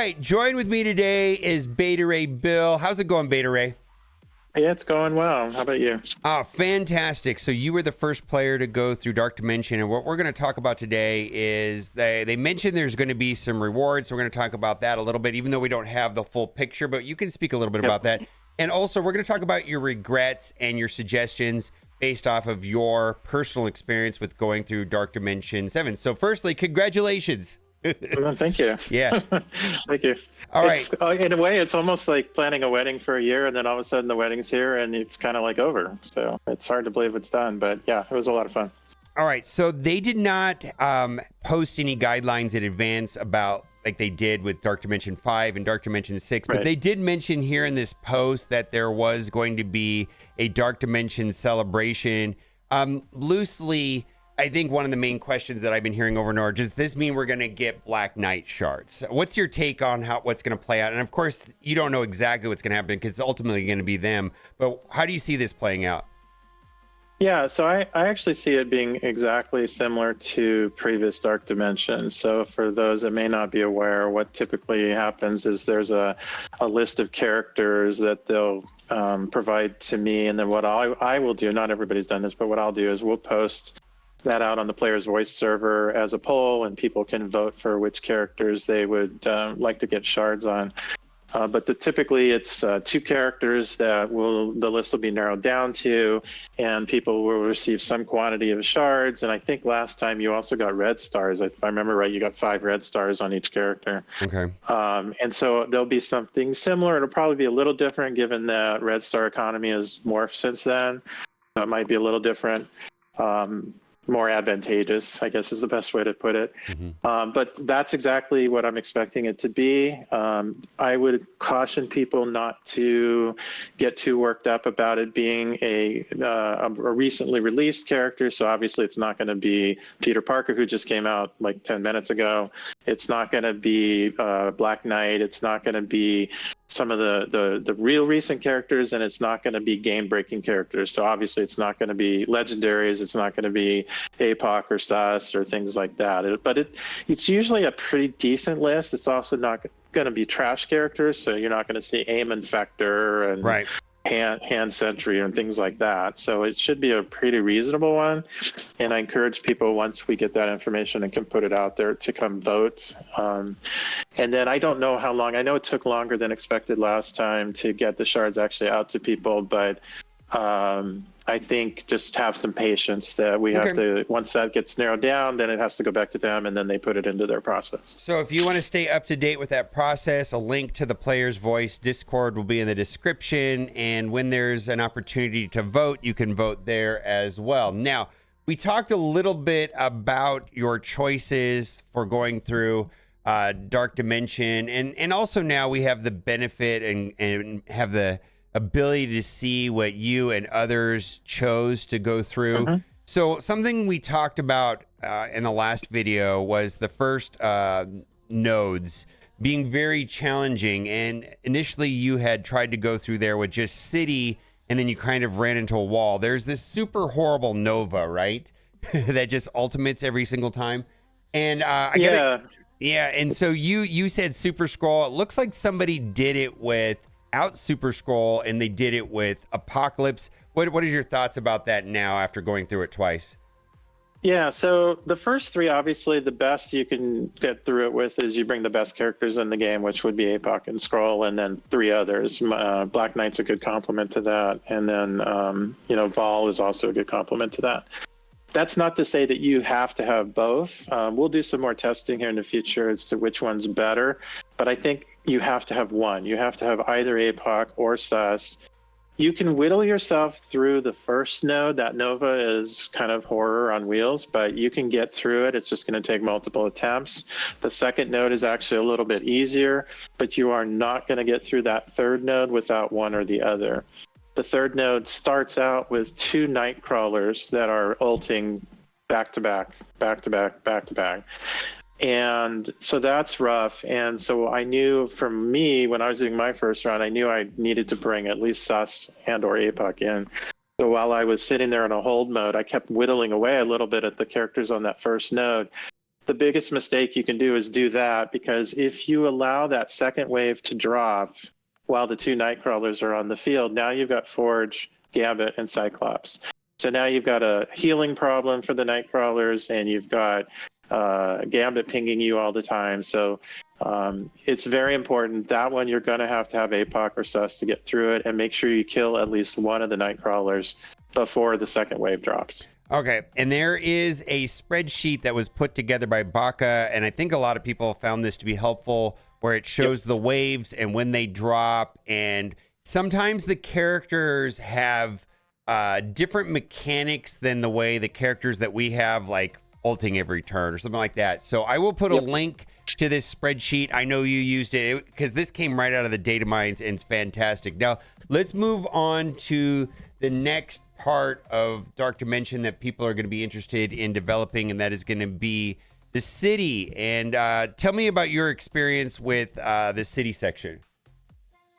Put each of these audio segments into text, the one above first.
right, join with me today is Beta Ray Bill. How's it going, Beta Ray? Yeah, it's going well. How about you? Oh, fantastic. So you were the first player to go through Dark Dimension, and what we're going to talk about today is they mentioned there's going to be some rewards, so we're going to talk about that a little bit, even though we don't have the full picture, but you can speak a little bit about that. And also, we're going to talk about your regrets and your suggestions based off of your personal experience with going through Dark Dimension 7. So firstly, congratulations. Well, thank you. Yeah. Thank you. All right. In a way, it's almost like planning a wedding for a year, and then all of a sudden the wedding's here, and it's kind of like over. So it's hard to believe it's done, but yeah, it was a lot of fun. All right. So they did not post any guidelines in advance about like they did with Dark Dimension 5 and Dark Dimension 6, but they did mention here in this post that there was going to be a Dark Dimension celebration. Loosely, I think one of the main questions that I've been hearing over and over, does this mean we're going to get Black Knight shards? What's your take on what's going to play out? And of course, you don't know exactly what's going to happen because it's ultimately going to be them. But how do you see this playing out? Yeah, so I actually see it being exactly similar to previous Dark Dimensions. So for those that may not be aware, what typically happens is there's a list of characters that they'll provide to me. And then what I will do, not everybody's done this, but what I'll do is we'll post that out on the Player's Voice server as a poll, and people can vote for which characters they would like to get shards on. But typically it's 2 characters that the list will be narrowed down to, and people will receive some quantity of shards. And I think last time you also got red stars. If I remember right, you got 5 red stars on each character. Okay. And so there'll be something similar. It'll probably be a little different given that red star economy has morphed since then. So it might be a little different. More advantageous, I guess is the best way to put it. But that's exactly what I'm expecting it to be. I would caution people not to get too worked up about it being a recently released character. So obviously it's not going to be Peter Parker, who just came out like 10 minutes ago. It's not going to be Black Knight. It's not going to be some of the real recent characters, and it's not going to be game-breaking characters. So obviously it's not going to be legendaries. It's not going to be APOC or SAS or things like that. But it's usually a pretty decent list. It's also not going to be trash characters, so you're not going to see Aim Infector and hand Sentry and things like that. So it should be a pretty reasonable one. And I encourage people, once we get that information and can put it out there, to come vote. And then I don't know how long. I know it took longer than expected last time to get the shards actually out to people, but I think just have some patience that we have to, once that gets narrowed down, then it has to go back to them, and then they put it into their process. So if you want to stay up to date with that process, a link to the Player's Voice Discord will be in the description. And when there's an opportunity to vote, you can vote there as well. Now, we talked a little bit about your choices for going through Dark Dimension. And also now we have the benefit and have the ability to see what you and others chose to go through. So something we talked about in the last video was the first nodes being very challenging. And initially you had tried to go through there with just city, and then you kind of ran into a wall. There's this super horrible Nova, right? that just ultimates every single time. And and so you said Super Scroll. It looks like somebody did it without Super Scroll, and they did it with Apocalypse. What are your thoughts about that now after going through it twice? Yeah, so the first 3, obviously the best you can get through it with is you bring the best characters in the game, which would be APOC and Skrull, and then 3 others. Black Knight's a good complement to that, and then Vol is also a good complement to that. That's not to say that you have to have both. We'll do some more testing here in the future as to which one's better, but I think you have to have one. You have to have either APOC or SAS. You can whittle yourself through the first node. That Nova is kind of horror on wheels, but you can get through it. It's just going to take multiple attempts. The second node is actually a little bit easier, but you are not going to get through that third node without one or the other. The third node starts out with 2 night crawlers that are ulting back to back, back to back, back to back. And so that's rough. And so I knew, for me, when I was doing my first round, I knew I needed to bring at least SAS and or APOC in. So while I was sitting there in a hold mode, I kept whittling away a little bit at the characters on that first node. the biggest mistake you can do is do that, because if you allow that second wave to drop while the two Nightcrawlers are on the field, now you've got Forge, Gambit, and Cyclops. So now you've got a healing problem for the Nightcrawlers, and you've got Gambit pinging you all the time. So it's very important. That one, you're going to have APOC or Sus to get through it, and make sure you kill at least one of the Nightcrawlers before the second wave drops. Okay, and there is a spreadsheet that was put together by Baka, and I think a lot of people found this to be helpful, where it shows the waves and when they drop, and sometimes the characters have different mechanics than the way the characters that we have, like ulting every turn or something like that. So I will put a link to this spreadsheet. I know you used it because this came right out of the data mines and it's fantastic. Now, let's move on to the next part of Dark Dimension that people are going to be interested in developing, and that is going to be the city. And tell me about your experience with the city section.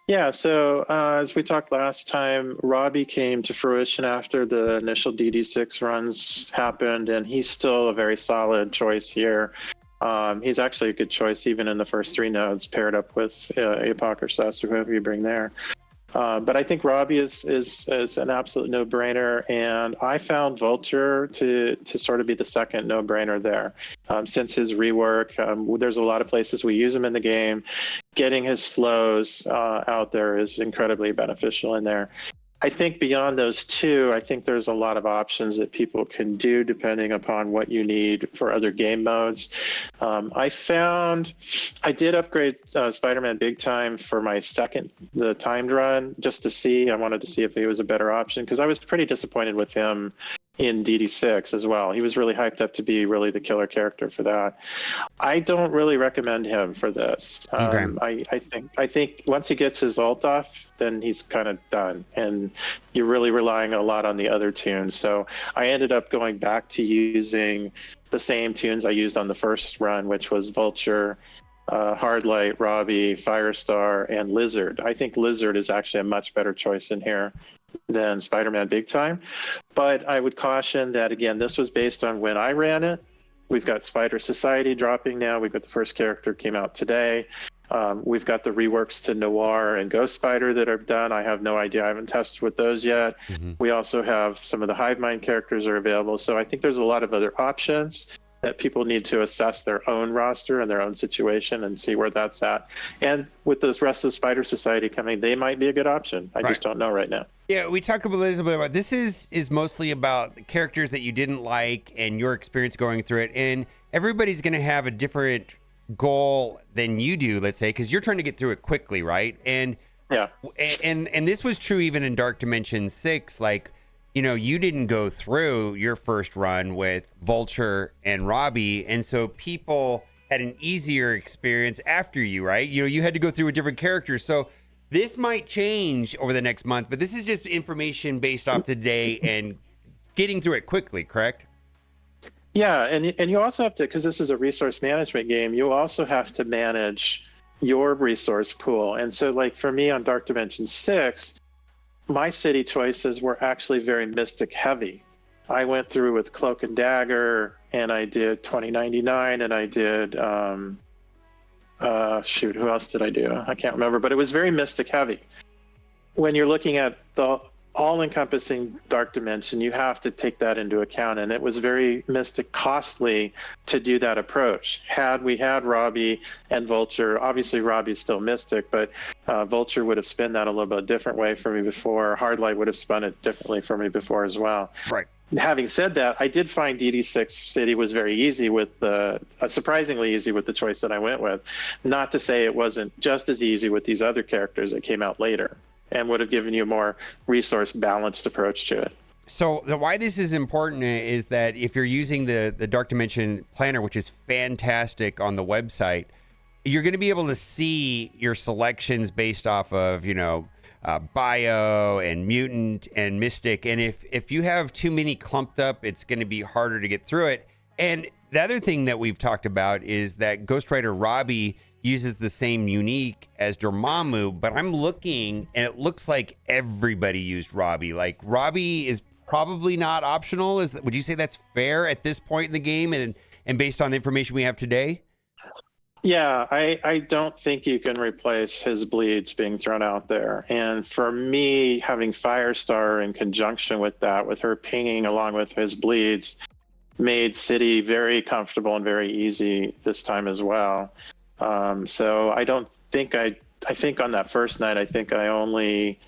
Yeah, so as we talked last time, Robbie came to fruition after the initial DD6 runs happened, and he's still a very solid choice here. He's actually a good choice even in the first three nodes, paired up with APOC or Sus or whoever you bring there. But I think Robbie is an absolute no-brainer, and I found Vulture to sort of be the second no-brainer there. Since his rework, there's a lot of places we use him in the game. Getting his flows out there is incredibly beneficial in there. I think beyond those two, I think there's a lot of options that people can do depending upon what you need for other game modes. I did upgrade Spider-Man Big Time for the timed run, just to see. I wanted to see if he was a better option, because I was pretty disappointed with him in DD6 as well. He was really hyped up to be really the killer character for that. I don't really recommend him for this. Okay. I think once he gets his ult off, then he's kind of done, and you're really relying a lot on the other tunes. So I ended up going back to using the same tunes I used on the first run, which was Vulture, Hardlight, Robbie, Firestar, and Lizard. I think Lizard is actually a much better choice in here than Spider-Man Big Time. But I would caution that, again, this was based on when I ran it. We've got Spider Society dropping now. We've got the first character came out today. We've got the reworks to Noir and Ghost Spider that are done. I have no idea. I haven't tested with those yet. Mm-hmm. We also have some of the Hive Mind characters are available. So I think there's a lot of other options that people need to assess their own roster and their own situation and see where that's at. And with this rest of the Spider Society coming, they might be a good option. I just don't know right now. Yeah, we talk a little bit about this is mostly about the characters that you didn't like and your experience going through it. And everybody's going to have a different goal than you do, let's say, because you're trying to get through it quickly, right? And yeah, and this was true even in Dark Dimension 6. Like, you know, you didn't go through your first run with Vulture and Robbie, and so people had an easier experience after you, right? You know, you had to go through a different character. So this might change over the next month, but this is just information based off today and getting through it quickly, correct? Yeah, and you also have to, because this is a resource management game, you also have to manage your resource pool. And so, like, for me on Dark Dimension 6, my city choices were actually very Mystic heavy. I went through with Cloak and Dagger, and I did 2099, and I did, who else did I do? I can't remember, but it was very Mystic heavy. When you're looking at the all-encompassing Dark Dimension, you have to take that into account, and it was very Mystic costly to do that approach. Had we had Robbie and Vulture, obviously Robbie's still Mystic, but Vulture would have spun that a little bit different way for me before. Hardlight would have spun it differently for me before as well. Right. Having said that, I did find DD6 City was very easy with surprisingly easy with the choice that I went with. Not to say it wasn't just as easy with these other characters that came out later, and would have given you a more resource balanced approach to it. So why this is important is that if you're using the Dark Dimension Planner, which is fantastic on the website, you're going to be able to see your selections based off of, you know, bio and mutant and mystic. And if you have too many clumped up, it's going to be harder to get through it. And the other thing that we've talked about is that Ghost Rider Robbie uses the same unique as Dormammu, but I'm looking and it looks like everybody used Robbie. Like, Robbie is probably not optional. Would you say that's fair at this point in the game? And and based on the information we have today? Yeah, I don't think you can replace his bleeds being thrown out there. And for me, having Firestar in conjunction with that, with her pinging along with his bleeds, made City very comfortable and very easy this time as well. So I don't think I think on that first night, I think I only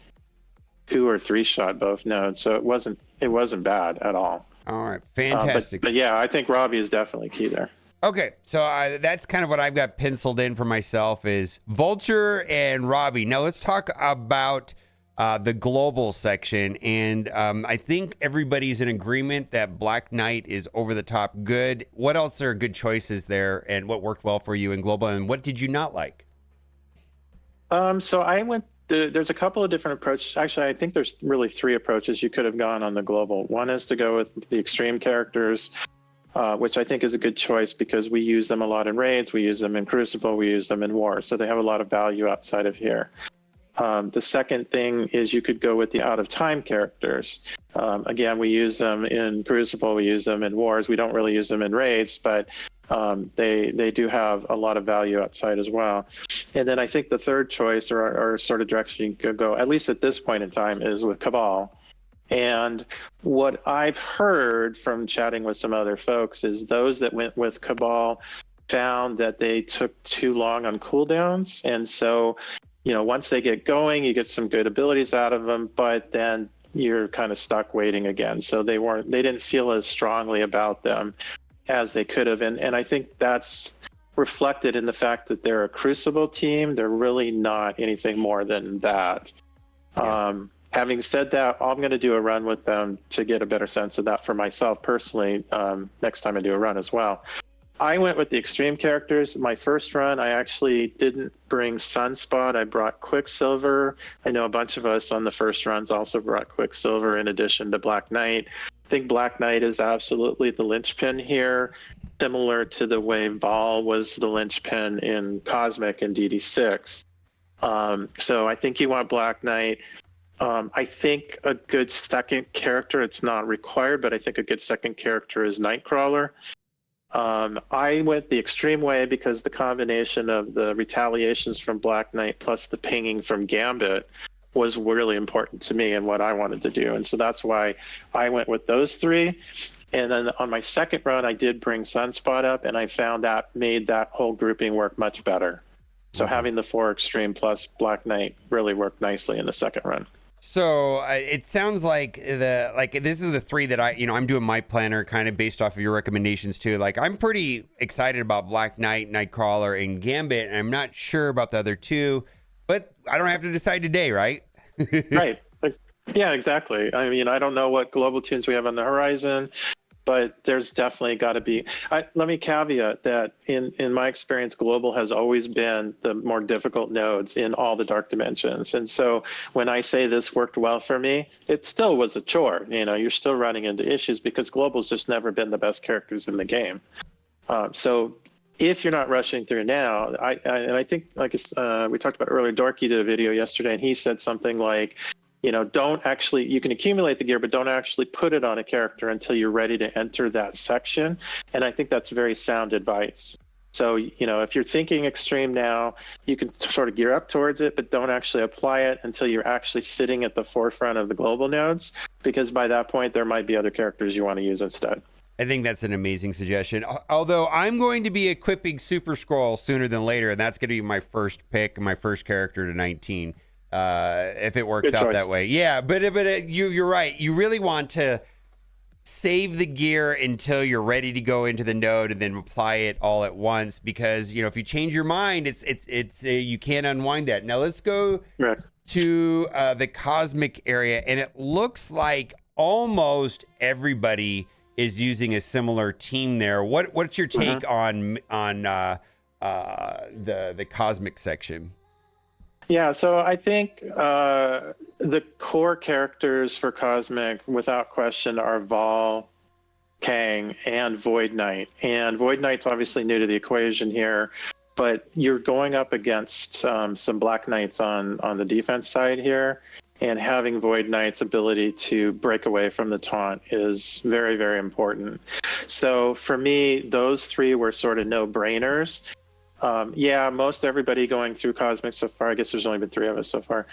2 or 3 shot both nodes. So it wasn't bad at all. All right, fantastic. But yeah, I think Robbie is definitely key there. Okay, so that's kind of what I've got penciled in for myself is Vulture and Robbie. Now let's talk about the global section, and I think everybody's in agreement that Black Knight is over the top good. What else are good choices there, and what worked well for you in global, and what did you not like? So I went. There's a couple of different approaches. Actually, I think there's really 3 approaches you could have gone on the global. One is to go with the extreme characters, which I think is a good choice because we use them a lot in raids, we use them in Crucible, we use them in War, so they have a lot of value outside of here. The second thing is you could go with the out of time characters. Again, we use them in Crucible, we use them in Wars, we don't really use them in raids, but they do have a lot of value outside as well. And then I think the third choice or sort of direction you could go, at least at this point in time, is with Cabal. And what I've heard from chatting with some other folks is those that went with Cabal found that they took too long on cooldowns. And so, once they get going, you get some good abilities out of them, but then you're kind of stuck waiting again. So they didn't feel as strongly about them as they could have. And I think that's reflected in the fact that they're a Crucible team. They're really not anything more than that. Yeah. Having said that, I'm going to do a run with them to get a better sense of that for myself personally next time I do a run as well. I went with the extreme characters. My first run, I actually didn't bring Sunspot. I brought Quicksilver. I know a bunch of us on the first runs also brought Quicksilver in addition to Black Knight. I think Black Knight is absolutely the linchpin here, similar to the way Vol was the linchpin in Cosmic and DD6. So I think you want Black Knight. I think a good second character, it's not required, but I think a good second character is Nightcrawler. I went the extreme way because the combination of the retaliations from Black Knight plus the pinging from Gambit was really important to me and what I wanted to do. And so that's why I went with those 3. And then on my second run, I did bring Sunspot up, and I found that made that whole grouping work much better. So having the 4 extreme plus Black Knight really worked nicely in the second run. So it sounds like this is the 3 that I'm doing my planner kind of based off of your recommendations too. Like I'm pretty excited about Black Knight, Nightcrawler, and Gambit, and I'm not sure about the other 2, but I don't have to decide today, right? Right. Yeah, exactly. I mean, I don't know what global tunes we have on the horizon, but there's definitely got to be. Let me caveat that in my experience, global has always been the more difficult nodes in all the dark dimensions. And so when I say this worked well for me, it still was a chore. You're still running into issues because global's just never been the best characters in the game. So if you're not rushing through now, I think like we talked about earlier, Dorky did a video yesterday, and he said something like, don't actually, you can accumulate the gear, but don't actually put it on a character until you're ready to enter that section. And I think that's very sound advice. So, if you're thinking extreme now, you can sort of gear up towards it, but don't actually apply it until you're actually sitting at the forefront of the global nodes, because by that point, there might be other characters you want to use instead. I think that's an amazing suggestion. Although I'm going to be equipping Super Scroll sooner than later, and that's going to be my first pick, my first character to 19. If it works out that way. Yeah, but you're right. You really want to save the gear until you're ready to go into the node and then apply it all at once, because if you change your mind, it's you can't unwind that. Now let's go to the Cosmic area, and it looks like almost everybody is using a similar team there. What's your take on the Cosmic section? Yeah, so I think the core characters for Cosmic, without question, are Vol, Kang, and Void Knight. And Void Knight's obviously new to the equation here, but you're going up against some Black Knights on the defense side here. and having Void Knight's ability to break away from the taunt is very, very important. So for me, those three were sort of no-brainers. Yeah, most everybody going through Cosmic so far, I guess there's only been 3 of us so far,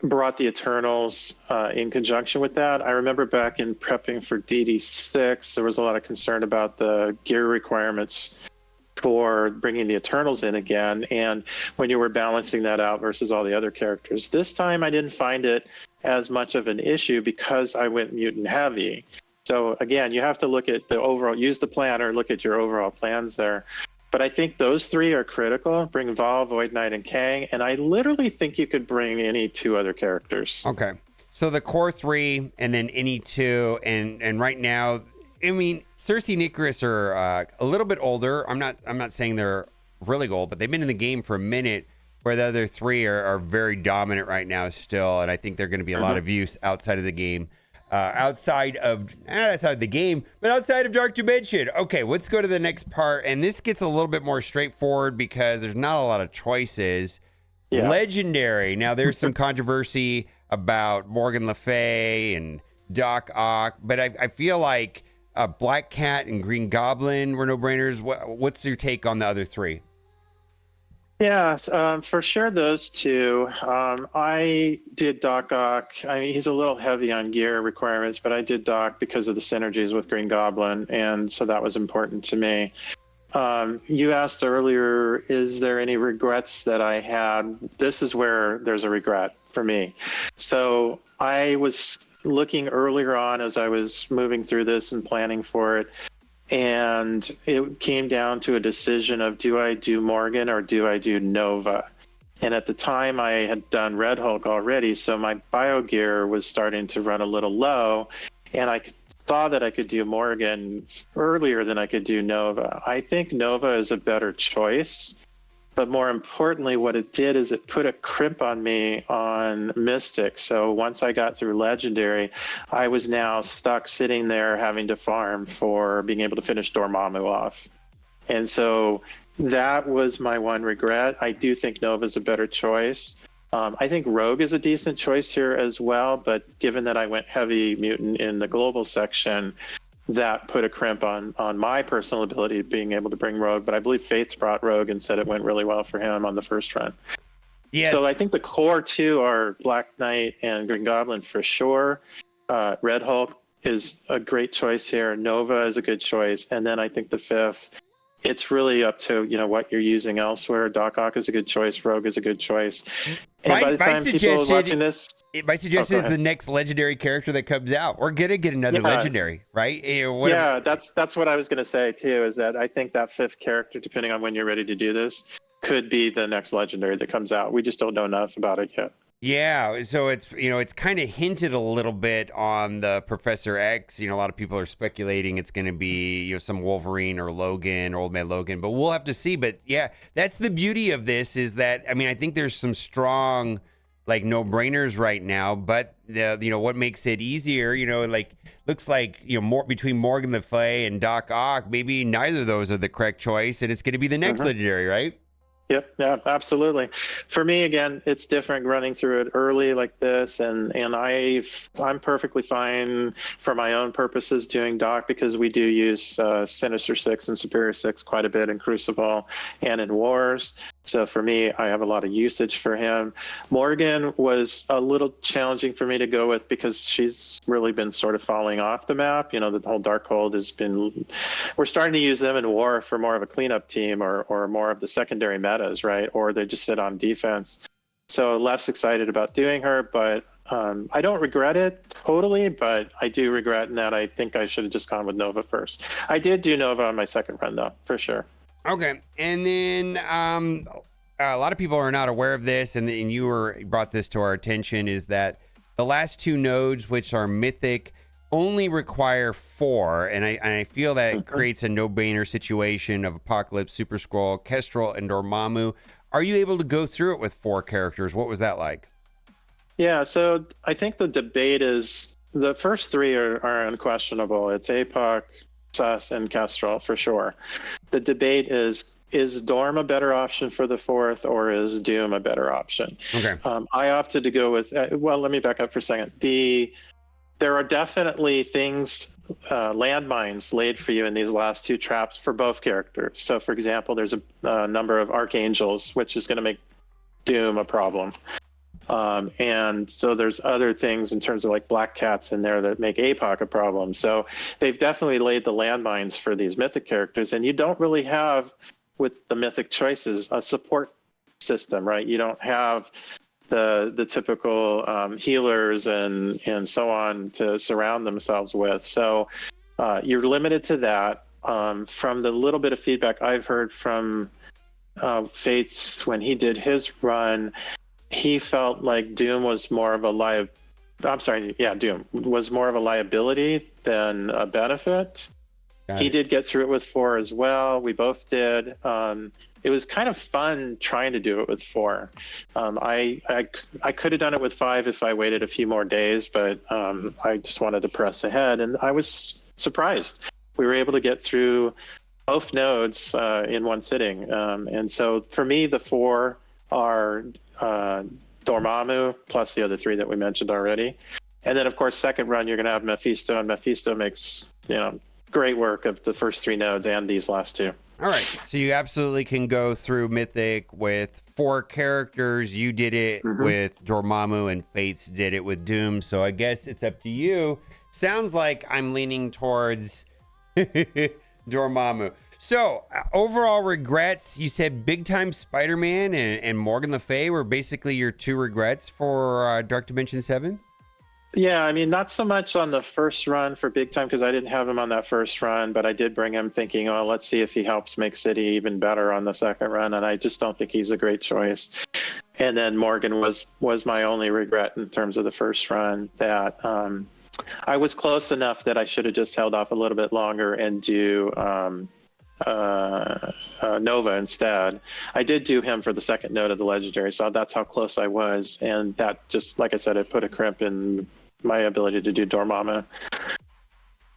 brought the Eternals in conjunction with that. I remember back in prepping for DD6, there was a lot of concern about the gear requirements for bringing the Eternals in again, and when you were balancing that out versus all the other characters. This time I didn't find it as much of an issue because I went mutant heavy. So again, you have to look at the overall, use the planner, look at your overall plans there. But I think those 3 are critical. Bring Vol, Void Knight, and Kang, and I literally think you could bring any 2 other characters. Okay, so the core 3, and then any 2, and right now, I mean, Cersei and Icarus are a little bit older. I'm not saying they're really old, but they've been in the game for a minute. Where the other 3 are very dominant right now still, and I think they're going to be a lot of use outside of the game. Outside of the game, but outside of Dark Dimension. Okay, let's go to the next part, and this gets a little bit more straightforward because there's not a lot of choices. Yeah. Legendary. Now, there's some controversy about Morgan Le Fay and Doc Ock, but I feel like Black Cat and Green Goblin were no-brainers. What's your take on the other 3? Yeah, for sure those 2. I did Doc Ock. I mean, he's a little heavy on gear requirements, but I did Doc because of the synergies with Green Goblin, and so that was important to me. You asked earlier, is there any regrets that I had? This is where there's a regret for me. So I was looking earlier on as I was moving through this and planning for it, and it came down to a decision of, do I do Morgan or do I do Nova? And at the time I had done Red Hulk already, so my bio gear was starting to run a little low, and I saw that I could do Morgan earlier than I could do Nova. I think Nova is a better choice, but more importantly, what it did is it put a crimp on me on Mythic. So once I got through Legendary, I was now stuck sitting there having to farm for being able to finish Dormammu off. And so that was my one regret. I do think Nova's a better choice. I think Rogue is a decent choice here as well, but given that I went heavy mutant in the global section, that put a crimp on my personal ability of being able to bring Rogue. But I believe Fates brought Rogue and said it went really well for him on the first run. Yes. So I think the core 2 are Black Knight and Green Goblin for sure. Red Hulk is a great choice here. Nova is a good choice. And then I think the 5th, it's really up to, what you're using elsewhere. Doc Ock is a good choice. Rogue is a good choice. And by the time people are watching this, my suggestion is the next legendary character that comes out. We're gonna get another legendary, right? That's what I was gonna say too. Is that I think that 5th character, depending on when you're ready to do this, could be the next legendary that comes out. We just don't know enough about it yet. Yeah, so it's kind of hinted a little bit on the Professor X. A lot of people are speculating it's going to be some Wolverine or Logan or Old Man Logan, but we'll have to see. But yeah, that's the beauty of this, is that I think there's some strong no-brainers right now, but what makes it easier, looks like more between Morgan Le Fay and Doc Ock, maybe neither of those are the correct choice, and it's going to be the next legendary, right? Yep. Yeah, absolutely. For me, again, it's different running through it early like this, and I'm perfectly fine for my own purposes doing Doc, because we do use Sinister Six and Superior Six quite a bit in Crucible and in Wars. So for me, I have a lot of usage for him. Morgan was a little challenging for me to go with because she's really been sort of falling off the map. The whole Darkhold has been, we're starting to use them in War for more of a cleanup team or more of the secondary metas, right? Or they just sit on defense. So less excited about doing her, but I don't regret it totally, but I do regret in that I think I should have just gone with Nova first. I did do Nova on my second run though, for sure. Okay, and then a lot of people are not aware of this, and you brought this to our attention, is that the last 2 nodes, which are Mythic, only require 4, and I feel that creates a no-brainer situation of Apocalypse, Super Skrull, Kestrel, and Dormammu. Are you able to go through it with 4 characters? What was that like? Yeah, so I think the debate is the first 3 are unquestionable. It's APOC, Sus, and Kestrel for sure. The debate is is Dorm a better option for the 4th, or is Doom a better option? Okay. I opted to go with, well, let me back up for a second. There are definitely things, landmines laid for you in these last 2 traps for both characters. So, for example, there's a number of archangels, which is going to make Doom a problem. And so there's other things in terms of like black cats in there that make APOC a problem. So they've definitely laid the landmines for these mythic characters, and you don't really have, with the mythic choices, a support system, right? You don't have the typical healers and so on to surround themselves with. So you're limited to that. From the little bit of feedback I've heard from Fates when he did his run, he felt like Doom was more of a Doom was more of a liability than a benefit. He did get through it with 4 as well. We both did. It was kind of fun trying to do it with 4. I could have done it with 5 if I waited a few more days, but I just wanted to press ahead, and I was surprised. We were able to get through both nodes in one sitting. And so for me, the 4 are Dormammu plus the other 3 that we mentioned already. And then, of course, second run, you're going to have Mephisto, and Mephisto makes, great work of the first 3 nodes and these last 2. All right. So you absolutely can go through Mythic with 4 characters. You did it with Dormammu, and Fates did it with Doom. So I guess it's up to you. Sounds like I'm leaning towards Dormammu. So overall regrets, you said Big Time Spider-Man and Morgan Le Fay were basically your 2 regrets for Dark Dimension 7? Yeah, I mean, not so much on the first run for Big Time, because I didn't have him on that first run, but I did bring him thinking, oh, let's see if he helps make City even better on the second run, and I just don't think he's a great choice. And then Morgan was my only regret in terms of the first run, that I was close enough that I should have just held off a little bit longer and do Nova instead. I did do him for the second node of the Legendary, so that's how close I was, and that just, like I said, it put a crimp in my ability to do Dormammu.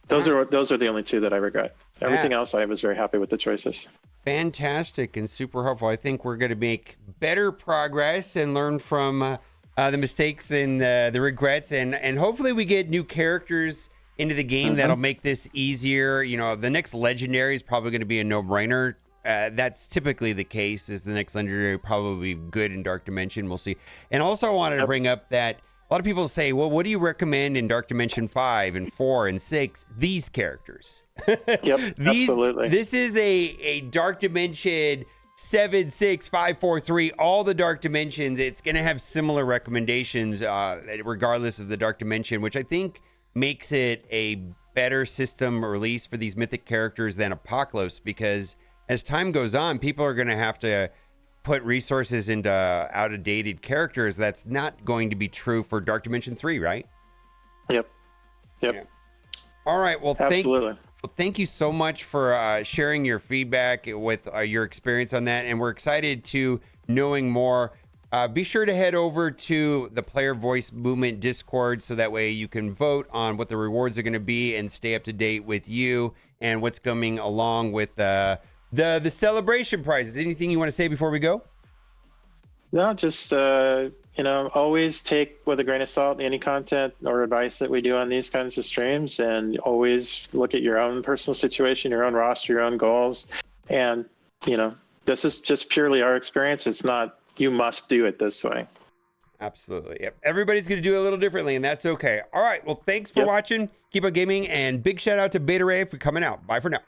Those are the only 2 that I regret. Everything else, I was very happy with the choices. Fantastic and super helpful. I think we're going to make better progress and learn from the mistakes and the regrets, and hopefully we get new characters into the game that'll make this easier. The next Legendary is probably going to be a no-brainer. That's typically the case, is the next Legendary probably be good in Dark Dimension. We'll see. And also I wanted to bring up that a lot of people say, well, what do you recommend in Dark Dimension 5 and 4 and 6? These characters. Yep, absolutely. This is a Dark Dimension 7, 6, 5, 4, 3, all the Dark Dimensions. It's going to have similar recommendations regardless of the Dark Dimension, which I think makes it a better system release for these mythic characters than Apocalypse, because as time goes on, people are going to have to put resources into out-of-dated characters. That's not going to be true for Dark Dimension 3, right? Yep. Yeah. All right. Well, absolutely. Thank you so much for sharing your feedback with your experience on that, and we're excited to knowing more. Be sure to head over to the Player Voice Movement Discord, so that way you can vote on what the rewards are going to be and stay up to date with you and what's coming along with the celebration prizes. Anything you want to say before we go? No, just always take with a grain of salt any content or advice that we do on these kinds of streams, and always look at your own personal situation, your own roster, your own goals. And this is just purely our experience. It's not, you must do it this way. Absolutely. Yep. Everybody's going to do it a little differently, and that's okay. All right. Well, thanks for watching. Keep on gaming, and big shout out to Beta Ray for coming out. Bye for now.